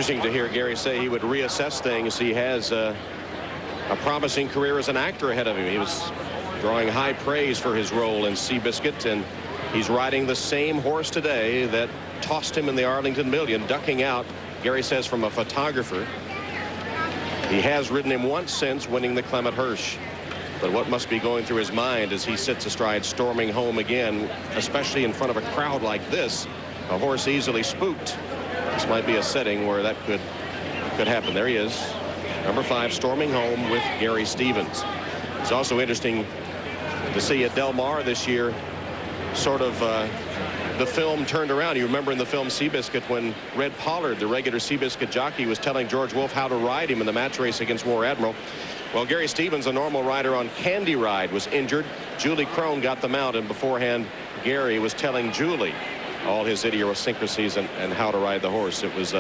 Interesting to hear Gary say he would reassess things. He has a promising career as an actor ahead of him. He was drawing high praise for his role in Seabiscuit, and he's riding the same horse today that tossed him in the Arlington Million, ducking out, Gary says, from a photographer. He has ridden him once since winning the Clement Hirsch. But what must be going through his mind as he sits astride Storming Home again, especially in front of a crowd like this, a horse easily spooked. This might be a setting where that could happen. There he is, number 5, Storming Home with Gary Stevens. It's also interesting to see at Del Mar this year, sort of the film turned around. You remember in the film Seabiscuit when Red Pollard, the regular Seabiscuit jockey, was telling George Wolfe how to ride him in the match race against War Admiral. Well, Gary Stevens, a normal rider on Candy Ride, was injured. Julie Crone got the mount, and beforehand, Gary was telling Julie all his idiosyncrasies and how to ride the horse. It was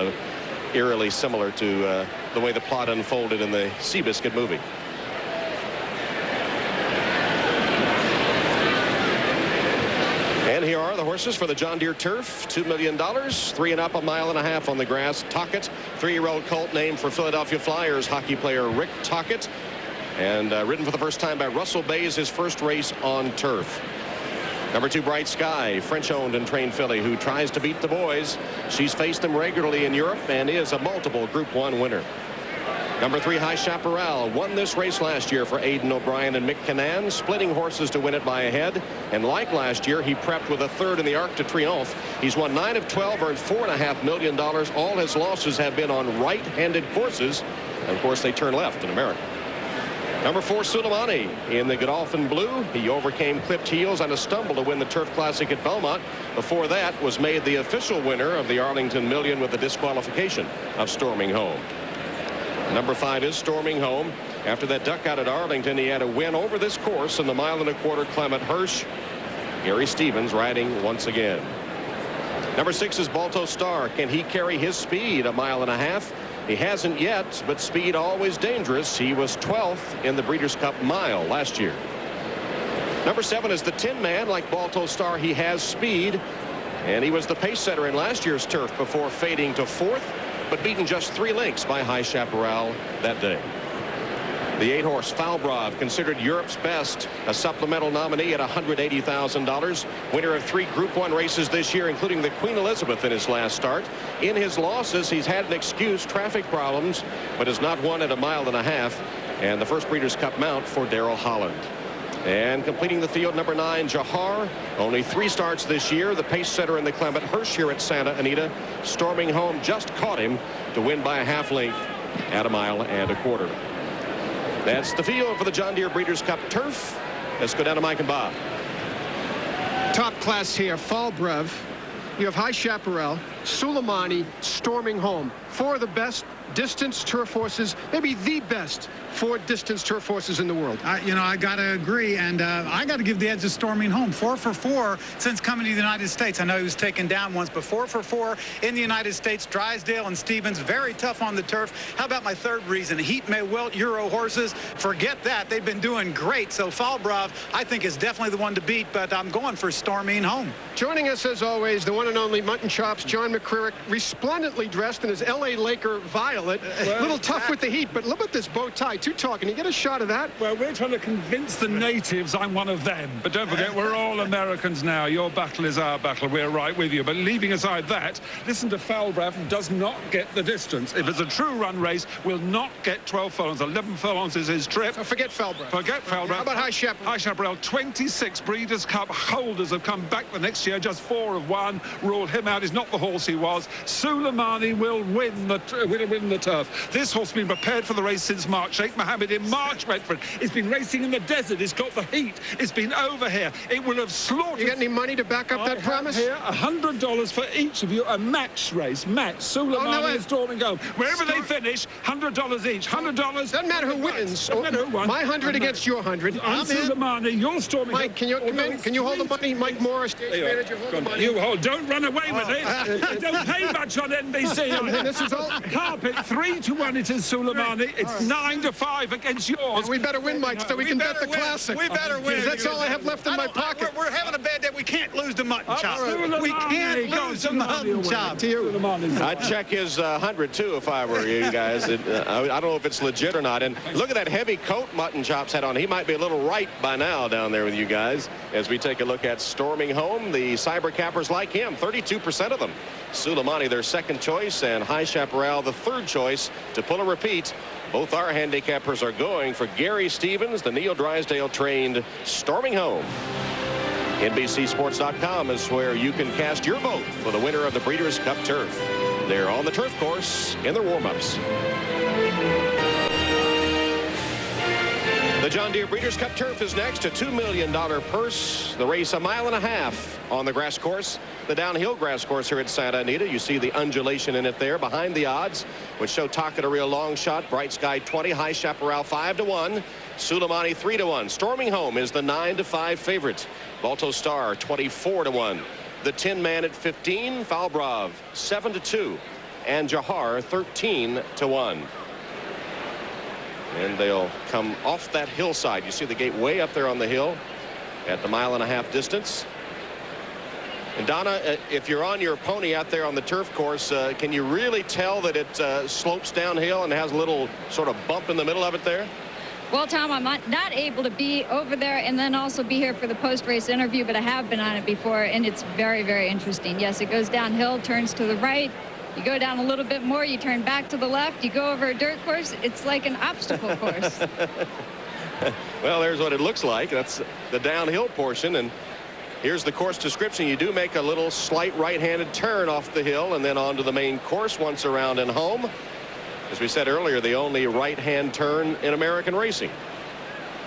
eerily similar to the way the plot unfolded in the Seabiscuit movie. And here are the horses for the John Deere Turf. $2 million, 3 and up, 1.5 miles on the grass. Tockett, 3-year-old colt named for Philadelphia Flyers hockey player Rick Tockett, and ridden for the first time by Russell Bays, his first race on turf. Number 2, Bright Sky, French-owned and trained filly who tries to beat the boys. She's faced them regularly in Europe and is a multiple Group 1 winner. Number 3, High Chaparral, won this race last year for Aidan O'Brien and Mick Cannan, splitting horses to win it by a head. And like last year, he prepped with a third in the Arc de Triomphe. He's won 9 of 12, earned $4.5 million. All his losses have been on right-handed courses. And of course, they turn left in America. Number 4, Suleimani in the Godolphin Blue. He overcame clipped heels on a stumble to win the Turf Classic at Belmont. Before that, was made the official winner of the Arlington Million with the disqualification of Storming Home. Number 5 is Storming Home. After that duck out at Arlington, he had a win over this course in the 1.25 mile Clement Hirsch. Gary Stevens riding once again. Number 6 is Balto Star. Can he carry his speed 1.5 miles? He hasn't yet, but speed always dangerous. He was 12th in the Breeders' Cup Mile last year. Number 7 is the Tin Man. Like Balto Star, he has speed, and he was the pace setter in last year's turf before fading to 4th. But beaten just 3 lengths by High Chaparral that day. The 8-horse Falbrov, considered Europe's best, a supplemental nominee at $180,000. Winner of 3 Group 1 races this year, including the Queen Elizabeth in his last start. In his losses, he's had an excuse, traffic problems, but has not won at 1.5 miles. And the first Breeders' Cup mount for Darrell Holland. And completing the field, number 9, Jahar. Only 3 starts this year. The pace setter in the Clement Hirsch here at Santa Anita. Storming Home just caught him to win by a half length at 1.25 miles. That's the field for the John Deere Breeders' Cup Turf. Let's go down to Mike and Bob. Top class here, Falbrov. You have High Chaparral, Suleimani, Storming Home. 4 of the best distance turf horses, maybe the best 4 distance turf horses in the world. You know, I got to agree, and I got to give the edge to Storming Home. 4 for 4 since coming to the United States. I know he was taken down once, but 4 for 4 in the United States. Drysdale and Stevens, very tough on the turf. How about my third reason? Heat may wilt, Euro horses. Forget that. They've been doing great. So Falbrov, I think, is definitely the one to beat, but I'm going for Storming Home. Joining us, as always, the one and only Mutton Chops, John McCririck, resplendently dressed in his L.A. Laker violet. A little tough with the heat, but look at this bow tie. Too tall. Can you get a shot of that? Well, we're trying to convince the natives I'm one of them. But don't forget, we're all Americans now. Your battle is our battle. We're right with you. But leaving aside that, listen to Falbrov, does not get the distance. If it's a true run race, will not get 12 furlongs. 11 furlongs is his trip. So forget Falbrov. Forget Falbrov. How about High Chaparral? High Chaparral, 26 Breeders' Cup holders have come back the next year. Just 4 have won. Ruled him out. He's not the horse he was. Suleimani will win the turf. This horse has been prepared for the race since March. Sheikh Mohammed in March went for it. It's been racing in the desert. It's got the heat. It's been over here. It will have slaughtered. You got any money to back up that promise? Here, $100 for each of you. A match race. Match. Suleimani and Storming Home. Wherever they finish, $100 each. $100. Doesn't matter who wins. Doesn't matter who won. My 100 against your 100. I'm Suleimani. You're Storming Home. Mike, can you come in? Can you hold the money? Mike Morris, stage manager, hold the money. You hold. Don't run away with it. Don't pay much on NBC. This is all. Carpet. 3-1 it is, Suleimani. It's 9-5 against yours. And we better win, Mike, so we can bet the classic. We better win. That's all I have left in my pocket. We're having a bad day. We can't lose the mutton chop. We can't lose the mutton chop. To you. I'd check his 100 too if I were you guys. I don't know if it's legit or not. And look at that heavy coat Mutton Chops had on. He might be a little ripe by now down there with you guys. As we take a look at storming home, the Cyber Cappers like him, 32% of them. Suleimani their second choice, and High Chaparral the third choice to pull a repeat. Both our handicappers are going for Gary Stevens, the Neil Drysdale trained storming home. NBCSports.com is where you can cast your vote for the winner of the Breeders' Cup Turf. They're on the turf course in their warm-ups. The John Deere Breeders' Cup Turf is next. A $2 million purse. The race 1.5 miles on the grass course. The downhill grass course here at Santa Anita. You see the undulation in it there behind the odds, which show Tocket a real long shot. Bright Sky 20, High Chaparral 5-1. Suleimani 3-1. Storming Home is the 9-5 favorite. Balto Star 24-1. The Tin Man at 15. Falbrov 7-2. And Jahar 13-1. And they'll come off that hillside. You see the gate way up there on the hill at the 1.5 mile distance. And Donna, if you're on your pony out there on the turf course, can you really tell that it slopes downhill and has a little sort of bump in the middle of it there? Well, Tom, I'm not able to be over there and then also be here for the post-race interview, but I have been on it before, and it's very, very interesting. Yes, it goes downhill, turns to the right. You go down a little bit more, you turn back to the left, you go over a dirt course. It's like an obstacle course. Well, there's what it looks like. That's the downhill portion. And here's the course description. You do make a little slight right-handed turn off the hill and then onto the main course once around and home. As we said earlier, the only right-hand turn in American racing.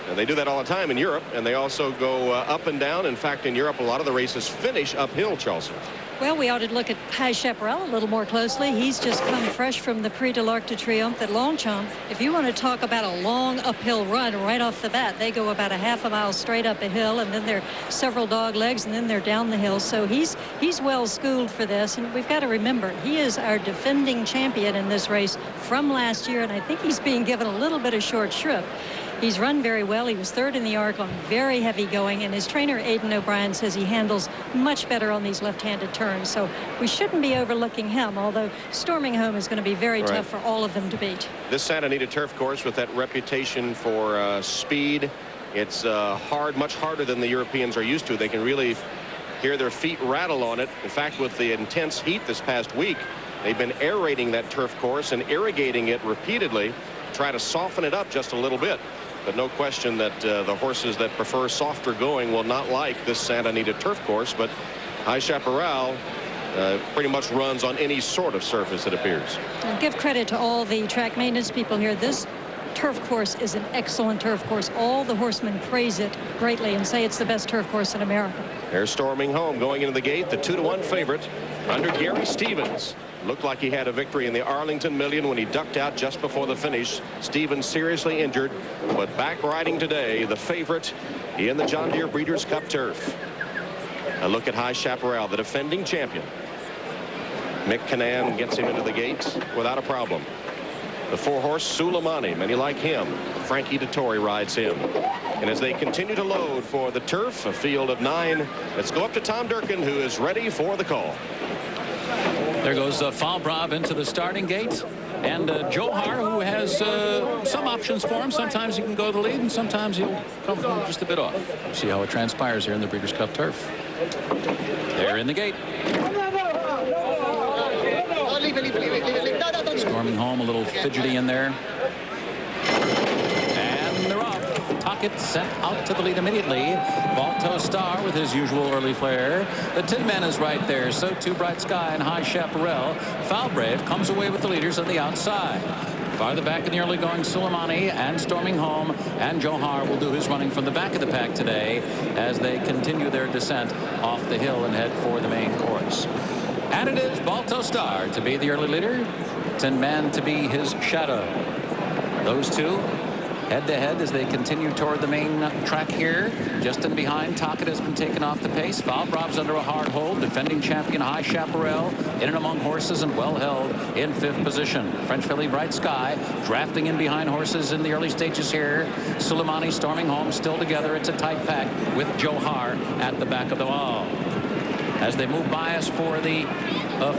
And they do that all the time in Europe, and they also go up and down. In fact, in Europe, a lot of the races finish uphill, Chelsea. Well, we ought to look at High Chaparral a little more closely. He's just come fresh from the Prix de l'Arc de Triomphe at Longchamp. If you want to talk about a long uphill run right off the bat, they go about 1/2 mile straight up a hill, and then they're several dog legs, and then they're down the hill. So he's well schooled for this, and we've got to remember, he is our defending champion in this race from last year, and I think he's being given a little bit of short shrift. He's run very well. He was third in the arc on very heavy going, and his trainer Aidan O'Brien says he handles much better on these left-handed turns. So we shouldn't be overlooking him, although Storming Home is going to be very tough for all of them to beat. This Santa Anita turf course, with that reputation for speed, it's hard, much harder than the Europeans are used to. They can really hear their feet rattle on it. In fact, with the intense heat this past week, they've been aerating that turf course and irrigating it repeatedly, try to soften it up just a little bit. But no question that the horses that prefer softer going will not like this Santa Anita turf course. But High Chaparral pretty much runs on any sort of surface, it appears. And give credit to all the track maintenance people here. This turf course is an excellent turf course. All the horsemen praise it greatly and say it's the best turf course in America. They're Storming Home going into the gate, the 2-1 favorite under Gary Stevens. Looked like he had a victory in the Arlington Million when he ducked out just before the finish. Stevens seriously injured, but back riding today, the favorite in the John Deere Breeders' Cup Turf. A look at High Chaparral, the defending champion. Mick Cannan gets him into the gate without a problem. The 4-horse Suleimani, many like him. Frankie Dettori rides him. And as they continue to load for the turf, a field of 9, let's go up to Tom Durkin, who is ready for the call. There goes Falbrov into the starting gate, and Johar, who has some options for him. Sometimes he can go the lead, and sometimes he'll come from just a bit off. See how it transpires here in the Breeders' Cup Turf. They're in the gate. Storming Home a little fidgety in there. And they're off. Tocket sent out to the lead immediately. Balto Star with his usual early flare. The Tin Man is right there. So too Bright Sky and High Chaparral. Falbrave comes away with the leaders on the outside. Farther back in the early going, Suleimani and Storming Home, and Johar will do his running from the back of the pack today as they continue their descent off the hill and head for the main course. And it is Balto Star to be the early leader, Tin Man to be his shadow. Those two head-to-head as they continue toward the main track here. Just in behind, Tocchet has been taken off the pace. Valbrav's under a hard hold. Defending champion High Chaparral in and among horses and well held in 5th position. French filly Bright Sky drafting in behind horses in the early stages here. Suleimani storming home still together. It's a tight pack with Johar at the back of the wall. As they move by us for the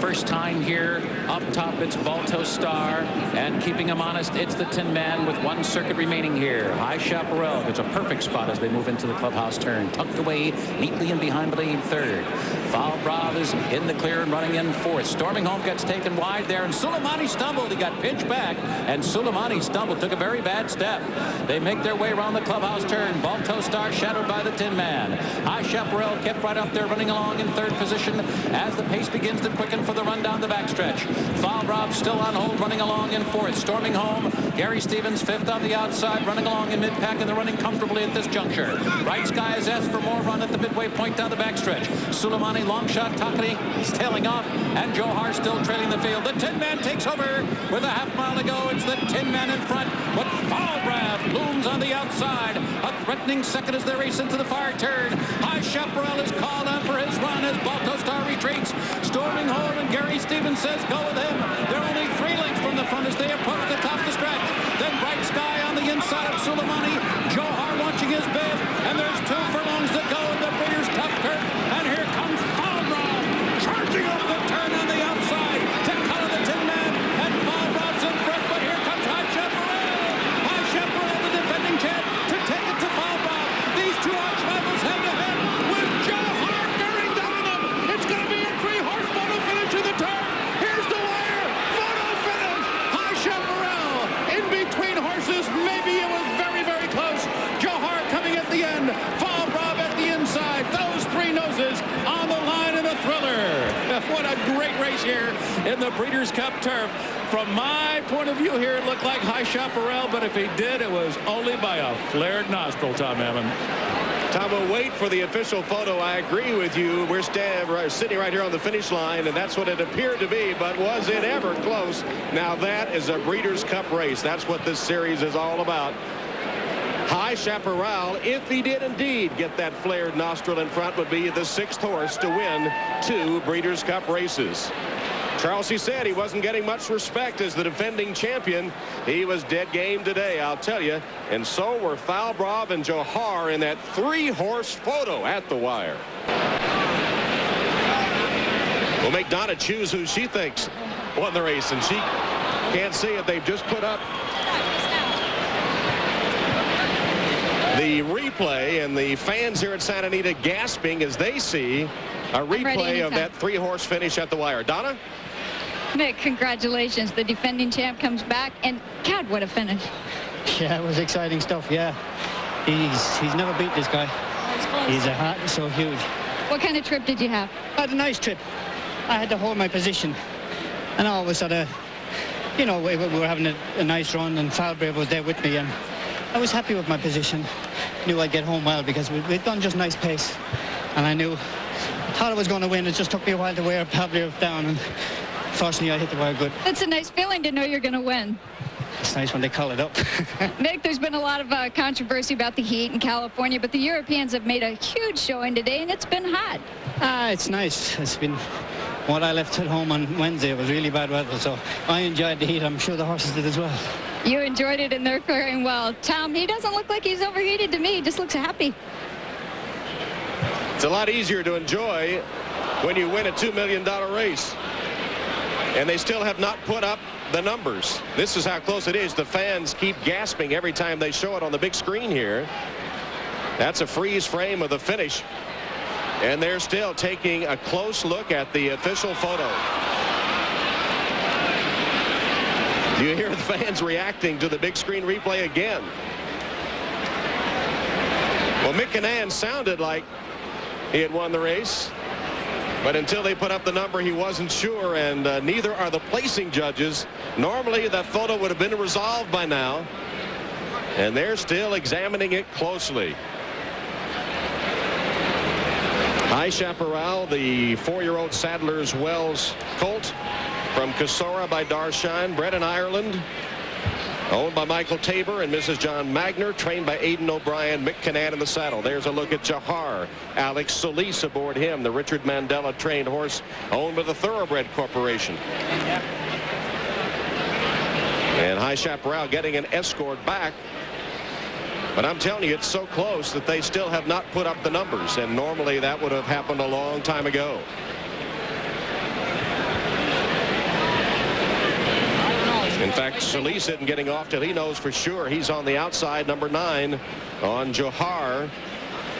first time here, up top it's Balto Star, and keeping him honest, it's the Tin Man with 1 circuit remaining here. High Chaparral gets a perfect spot as they move into the clubhouse turn, tucked away neatly in behind the lead 3rd. Valbrav is in the clear and running in 4th. Storming home gets taken wide there, and Suleimani stumbled. He got pinched back, and Suleimani stumbled, took a very bad step. They make their way around the clubhouse turn. Balto Star shadowed by the Tin Man. High Chaparral kept right up there, running along in 3rd position as the pace begins to quicken for the run down the backstretch. Valbrav still on hold, running along in 4th. Storming home, Gary Stevens 5th on the outside, running along in mid-pack, and they're running comfortably at this juncture. Bright Sky has asked for more run at the midway point down the backstretch. Suleimani, long shot, Tocchet is tailing off, and Johar still trailing the field. The Tin Man takes over with a half mile to go. It's the Tin Man in front, but Valbrav looms on the outside. A threatening second as they race into the far turn. High Chaparral is called on for his run as Balto Star retreats. Storming home, and Gary Stevens says go with him. They're only 3 lengths from the front as they approach the top of the stretch. Then Bright Sky on the inside of Suleimani. Johar watching his bid, and there's 2 furlongs to go in the Breeders' Cup turf. And here comes Valbrav charging over the turn on the outside to color the Tin Man, and Valbrav's in front, but here comes High Chaparral. High Chaparral, the defending champ, to take it to Valbrav. These 2 arch rivals head to head with Johar bearing down on them. It's going to be a 3-horse photo finish to the turn. Here's the wire. Photo finish. High Chaparral in between horses. Maybe it was very, very close. Johar coming at the end. Valbrav at the inside. Those 3 noses on the line in a thriller. What a great race here in the Breeders' Cup turf. From my point of view here, it looked like High Chaparral, but if he did, it was only by a flared nostril, Tom Hammond. Tom, we'll wait for the official photo. I agree with you. We're sitting right here on the finish line, and that's what it appeared to be, but was it ever close? Now that is a Breeders' Cup race. That's what this series is all about. High Chaparral, if he did indeed get that flared nostril in front, would be the 6th horse to win 2 Breeders' Cup races. Charles, he said he wasn't getting much respect as the defending champion. He was dead game today, I'll tell you. And so were Valbrav and Johar in that 3-horse photo at the wire. We'll make Donna choose who she thinks won the race, and she can't see it. They've just put up the replay, and the fans here at Santa Anita gasping as they see a replay of that 3-horse finish at the wire. Donna? Mick, congratulations. The defending champ comes back, and God, what a finish. Yeah, it was exciting stuff, yeah. He's never beat this guy. He's a heart so huge. What kind of trip did you have? I had a nice trip. I had to hold my position. And all of a sudden, you know, we were having a nice run, and Valbrav was there with me, and I was happy with my position. Knew I'd get home well because we'd done just nice pace. And I thought I was going to win. It just took me a while to wear Valbrav down, and fortunately I hit the wire good. It's a nice feeling to know you're going to win. It's nice when they call it up. Mick, there's been a lot of controversy about the heat in California, but the Europeans have made a huge showing today, and it's been hot. It's nice. It's been what I left at home on Wednesday. It was really bad weather, so I enjoyed the heat. I'm sure the horses did as well. You enjoyed it, and they're faring well. Tom, he doesn't look like he's overheated to me. He just looks happy. It's a lot easier to enjoy when you win a $2 million race. And they still have not put up the numbers. This is how close it is. The fans keep gasping every time they show it on the big screen here. That's a freeze frame of the finish. And they're still taking a close look at the official photo. You hear the fans reacting to the big screen replay again. Well, Mick Canaan sounded like he had won the race, but until they put up the number, he wasn't sure, and neither are the placing judges. Normally, that photo would have been resolved by now, and they're still examining it closely. High Chaparral, the 4-year-old Sadler's Wells colt from Casora by Darshan, bred in Ireland. Owned by Michael Tabor and Mrs. John Magner, trained by Aidan O'Brien, Mick Canaan in the saddle. There's a look at Jahar. Alex Solis aboard him, the Richard Mandela trained horse owned by the Thoroughbred Corporation. And High Chaparral getting an escort back. But I'm telling you, it's so close that they still have not put up the numbers, and normally that would have happened a long time ago. In fact, Solis isn't getting off till he knows for sure he's on the outside. Number 9 on Johar.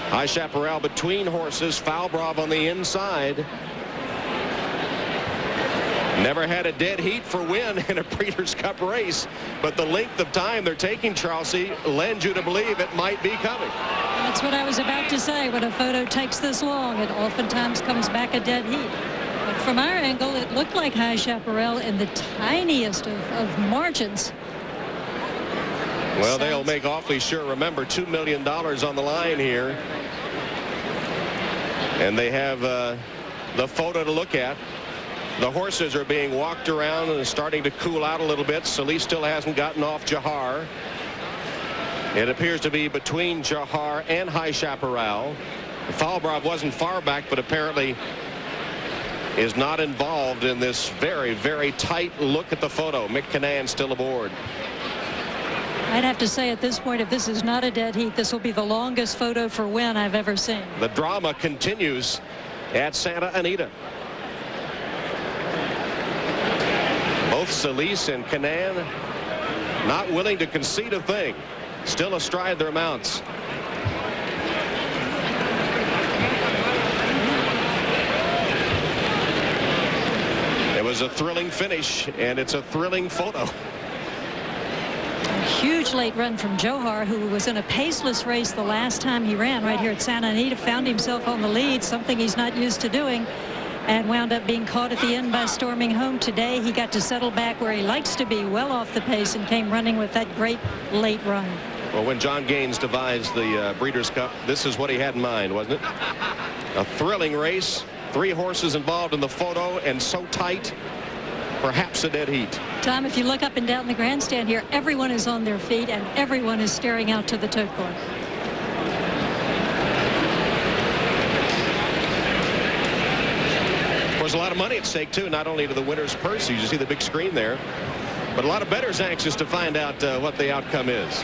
High Chaparral between horses. Falbrov on the inside. Never had a dead heat for win in a Breeders' Cup race, but the length of time they're taking, Chelsea, lends you to believe it might be coming. That's what I was about to say. When a photo takes this long, it oftentimes comes back a dead heat. But from our angle, it looked like High Chaparral in the tiniest of margins. Well, they'll make awfully sure. Remember, $2 million on the line here. And they have the photo to look at. The horses are being walked around and starting to cool out a little bit. Solis still hasn't gotten off Jahar. It appears to be between Jahar and High Chaparral. Falbrov wasn't far back, but apparently is not involved in this very, very tight look at the photo. Mick Canaan still aboard. I'd have to say at this point, if this is not a dead heat, this will be the longest photo for win I've ever seen. The drama continues at Santa Anita. Both Solis and Canaan not willing to concede a thing. Still astride their mounts. It was a thrilling finish, and it's a thrilling photo. A huge late run from Johar, who was in a paceless race the last time he ran right here at Santa Anita, found himself on the lead, something he's not used to doing, and wound up being caught at the end by Storming Home. Today he got to settle back where he likes to be, well off the pace, and came running with that great late run. Well, when John Gaines devised the Breeders' Cup, this is what he had in mind, wasn't it? A thrilling race, 3 horses involved in the photo, and so tight, perhaps a dead heat. Tom, if you look up and down the grandstand here, everyone is on their feet and everyone is staring out to the tote court. There's a lot of money at stake, too, not only to the winner's purse. You see the big screen there, but a lot of bettors anxious to find out what the outcome is.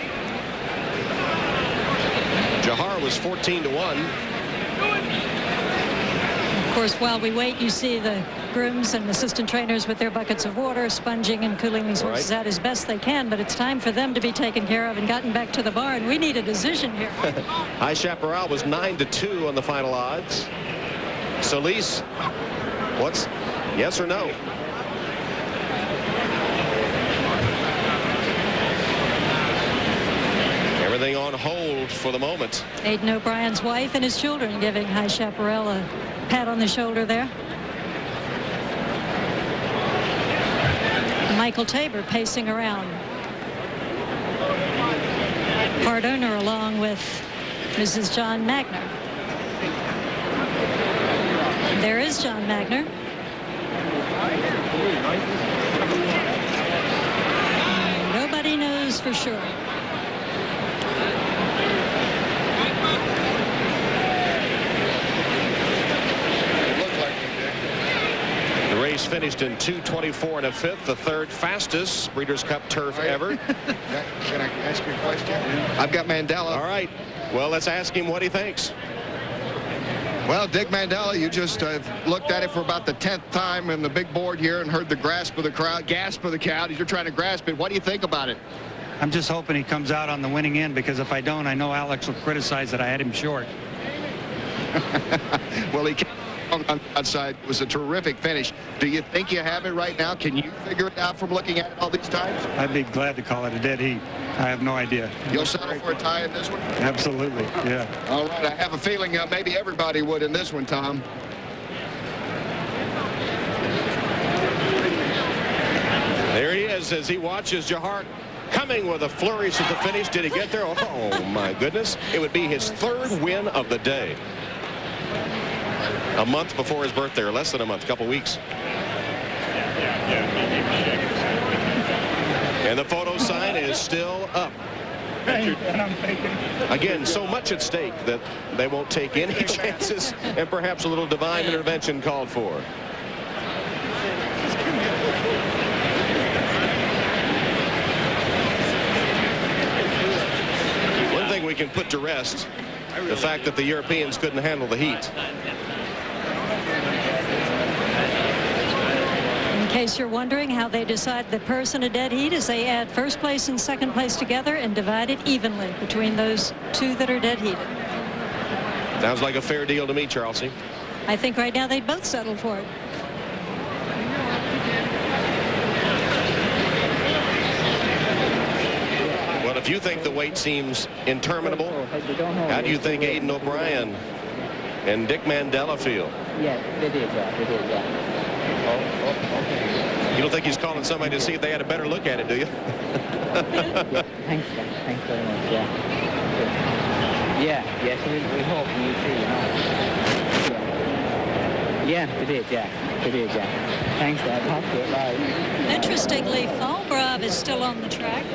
Jahar was 14-1. Of course, while we wait, you see the grooms and assistant trainers with their buckets of water, sponging and cooling these horses out as best they can, but it's time for them to be taken care of and gotten back to the barn. We need a decision here. High Chaparral was 9-2 on the final odds. Solis, what's yes or no? Everything on hold for the moment. Aidan O'Brien's wife and his children giving High Chaparral a pat on the shoulder there. Michael Tabor pacing around. Part owner along with Mrs. John Magner. There is John Magner. Nobody knows for sure. The race finished in 2:24 1/5, the 3rd fastest Breeders' Cup turf ever. Can I ask you a question? I've got Mandela. All right. Well, let's ask him what he thinks. Well, Dick Mandela, you just looked at it for about the 10th time in the big board here and heard the gasp of the crowd. You're trying to grasp it. What do you think about it? I'm just hoping he comes out on the winning end, because if I don't, I know Alex will criticize that I had him short. Well, he came on the outside. It was a terrific finish. Do you think you have it right now? Can you figure it out from looking at it all these times? I'd be glad to call it a dead heat. I have no idea. You'll settle for a tie in this one? Absolutely, yeah. All right, I have a feeling maybe everybody would in this one, Tom. There he is as he watches Jahar coming with a flourish at the finish. Did he get there? Oh, my goodness. It would be his 3rd win of the day. A month before his birthday, or less than a month, a couple weeks. And the photo sign is still up. Again, so much at stake that they won't take any chances, and perhaps a little divine intervention called for. One thing we can put to rest, the fact that the Europeans couldn't handle the heat. In case you're wondering how they decide the person a dead heat is they add first place and second place together and divide it evenly between those two that are dead heated. Sounds like a fair deal to me, Charlesy. I think right now they'd both settle for it. Well, if you think the wait seems interminable, how do you think Aidan O'Brien and Dick Mandela feel? Yeah, they did, yeah. You don't think he's calling somebody to see if they had a better look at it, do you? Yeah, thanks very much, yeah. Yes, we hope we'll see, you know. Yeah, they did, yeah. Thanks, Dad. Talk to it live. Interestingly, Falbrov is still on the track.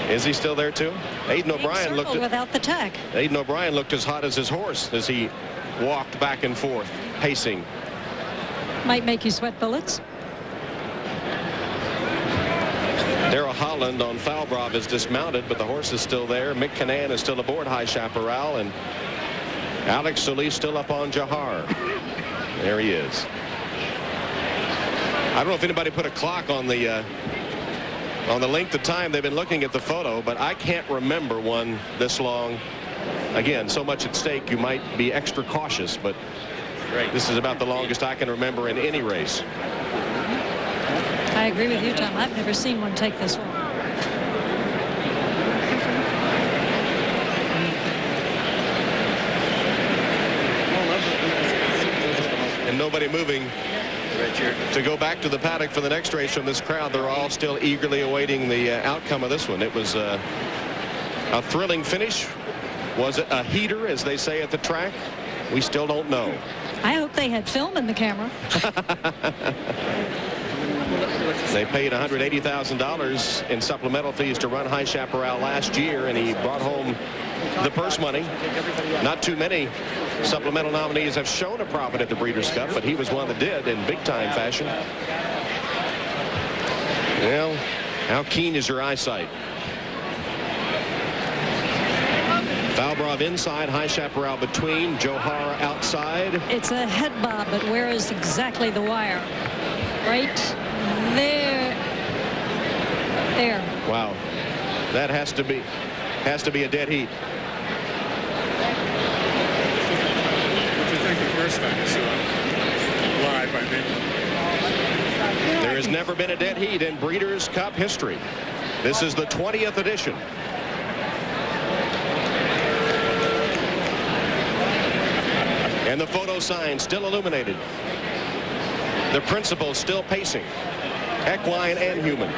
Is he still there too? Aidan O'Brien looked without the tack. Aidan O'Brien looked as hot as his horse as he walked back and forth, pacing. Might make you sweat bullets. Darrell Holland on Falbrov is dismounted, but the horse is still there. Mick Kinnan is still aboard High Chaparral, and Alex Solis still up on Jahar. There he is. I don't know if anybody put a clock on the length of time they've been looking at the photo, but I can't remember one this long. Again, so much at stake, you might be extra cautious, but this is about the longest I can remember in any race. I agree with you, Tom. I've never seen one take this long. And nobody moving to go back to the paddock for the next race from this crowd. They're all still eagerly awaiting the outcome of this one. It was a thrilling finish. Was it a heater, as they say at the track? We still don't know. I hope they had film in the camera. They paid $180,000 in supplemental fees to run High Chaparral last year, and he brought home the purse money. Not too many supplemental nominees have shown a profit at the Breeders' Cup, but he was one that did in big-time fashion. Well, how keen is your eyesight? Falbrov inside, High Chaparral between, Johar outside. It's a head bob, but where is exactly the wire? Right there. There. Wow. That has to be a dead heat. What do you think the first time you saw it? Live, I mean. There has never been a dead heat in Breeders' Cup history. This is the 20th edition. And the photo sign still illuminated. The principal still pacing, equine and human.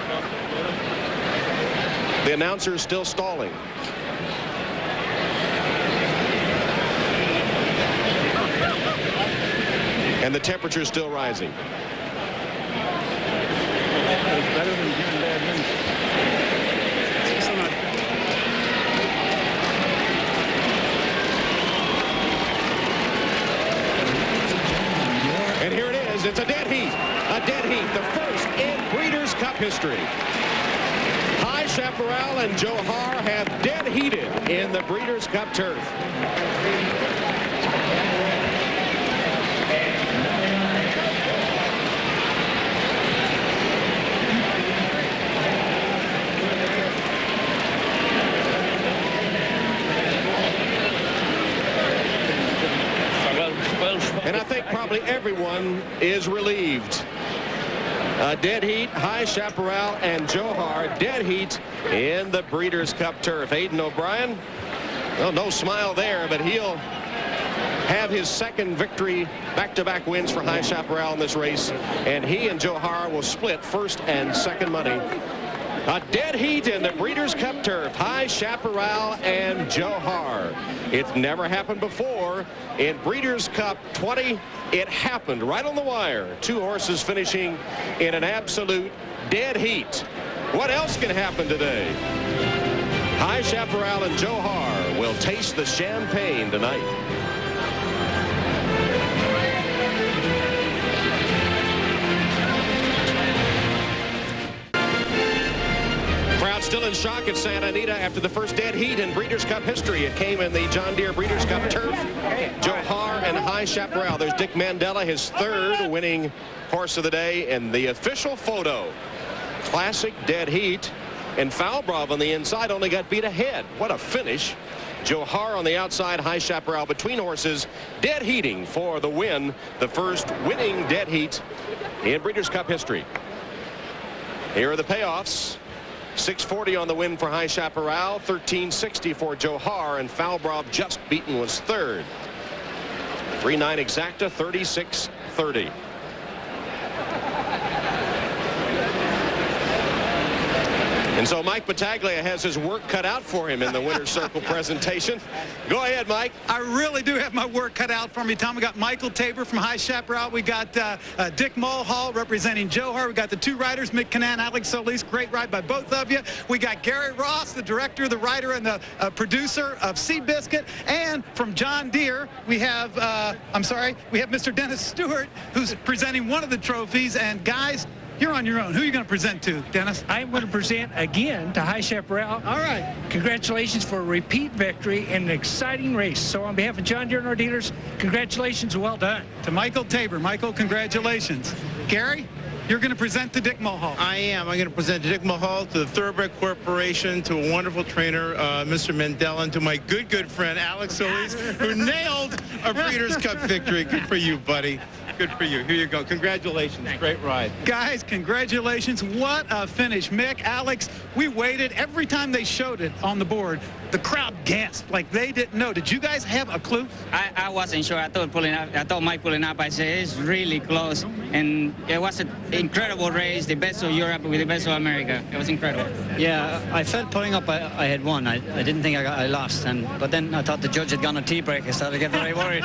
The announcer still stalling. And the temperature is still rising. And here it is. It's a dead heat. A dead heat. The first in Breeders' Cup history. High Chaparral and Johar have dead heated in the Breeders' Cup turf. And I think probably everyone is relieved. Dead heat, High Chaparral and Johar, dead heat in the Breeders' Cup turf. Aidan O'Brien, well, no smile there, but he'll have his second victory, back-to-back wins for High Chaparral in this race, and he and Johar will split first and second money. A dead heat in the Breeders' Cup turf, High Chaparral and Johar. It's never happened before in Breeders' Cup 20. It happened right on the wire. Two horses finishing in an absolute dead heat. What else can happen today? High Chaparral and Johar will taste the champagne tonight. Crowd still in shock at Santa Anita after the first dead heat in Breeders' Cup history. It came in the John Deere Breeders' Cup turf. Johar and High Chaparral. There's Dick Mandela, his third winning horse of the day, and the official photo. Classic dead heat. And Falbrov on the inside only got beat ahead. What a finish. Johar on the outside, High Chaparral between horses, dead heating for the win. The first winning dead heat in Breeders' Cup history. Here are the payoffs. 640 on the win for High Chaparral, 1360 for Johar, and Falbrov just beaten was third. 3-9 exacta, 36-30. And so Mike Battaglia has his work cut out for him in the Winner's Circle presentation. Go ahead, Mike. I really do have my work cut out for me, Tom. We got Michael Tabor from High Chaparral. We got Dick Mulhall representing Johar. We got the two riders, Mick Canaan, Alex Solis. Great ride by both of you. We got Gary Ross, the director, the writer, and the producer of Seabiscuit. And from John Deere, we have, we have Mr. Dennis Stewart, who's presenting one of the trophies. And guys, you're on your own. Who are you going to present to, Dennis? I'm going to present again to High Chaparral. All right. Congratulations for a repeat victory in an exciting race. So on behalf of John Deere and our dealers, congratulations and well done. To Michael Tabor. Michael, congratulations. Gary, you're going to present to Dick Mulhall. I am. I'm going to present to Dick Mulhall, to the Thoroughbred Corporation, to a wonderful trainer, Mr. Mandela, and to my good friend, Alex Solis, who nailed a Breeders' Cup victory. Good for you, buddy. Good for you. Here you go. Congratulations. Great ride. Guys, congratulations. What a finish. Mick, Alex, we waited. Every time they showed it on the board, the crowd gasped like they didn't know. Did you guys have a clue? I wasn't sure. I thought Mike pulling up. I said, it's really close. And it was an incredible race, the best of Europe with the best of America. It was incredible. Yeah, I felt pulling up I had won. I didn't think I lost. But then I thought the judge had gone on tea break. I started getting very worried.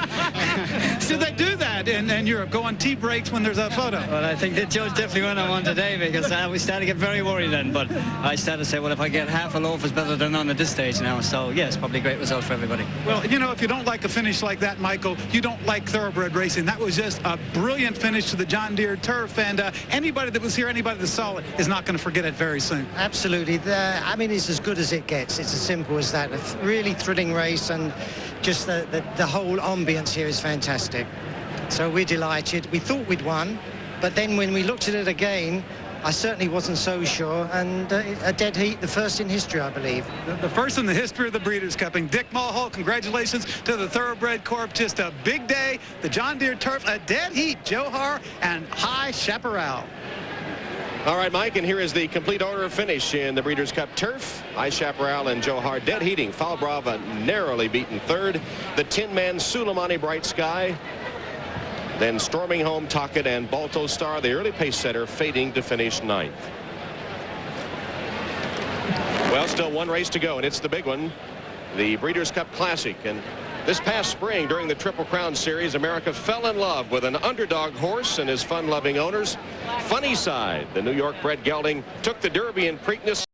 So they do that in Europe, go on tea breaks when there's a photo. Well, I think the judge definitely went on one today because we started to get very worried then. But I started to say, well, if I get half a loaf, it's better than none at this stage now. So, yes, probably a great result for everybody. Well, you know, if you don't like a finish like that, Michael, you don't like thoroughbred racing. That was just a brilliant finish to the John Deere turf. And anybody that was here, anybody that saw it, is not going to forget it very soon. Absolutely. I mean, it's as good as it gets. It's as simple as that. A really thrilling race, and just the whole ambience here is fantastic. So we're delighted. We thought we'd won, but then when we looked at it again, I certainly wasn't so sure. And a dead heat, the first in history, I believe. The first in the history of the Breeders' Cup. And Dick Mulhall, congratulations to the Thoroughbred Corp. Just a big day. The John Deere turf, a dead heat. Johar and High Chaparral. All right, Mike, and here is the complete order of finish in the Breeders' Cup turf. High Chaparral and Johar dead heating. Falbrov narrowly beaten third. The Tin Man, Suleimani Bright Sky. Then storming home, Tocket and Balto Star, the early pace setter, fading to finish ninth. Well, still one race to go, and it's the big one, the Breeders' Cup Classic. And this past spring, during the Triple Crown Series, America fell in love with an underdog horse and his fun-loving owners. Funny Side, the New York-bred gelding, took the Derby and Preakness.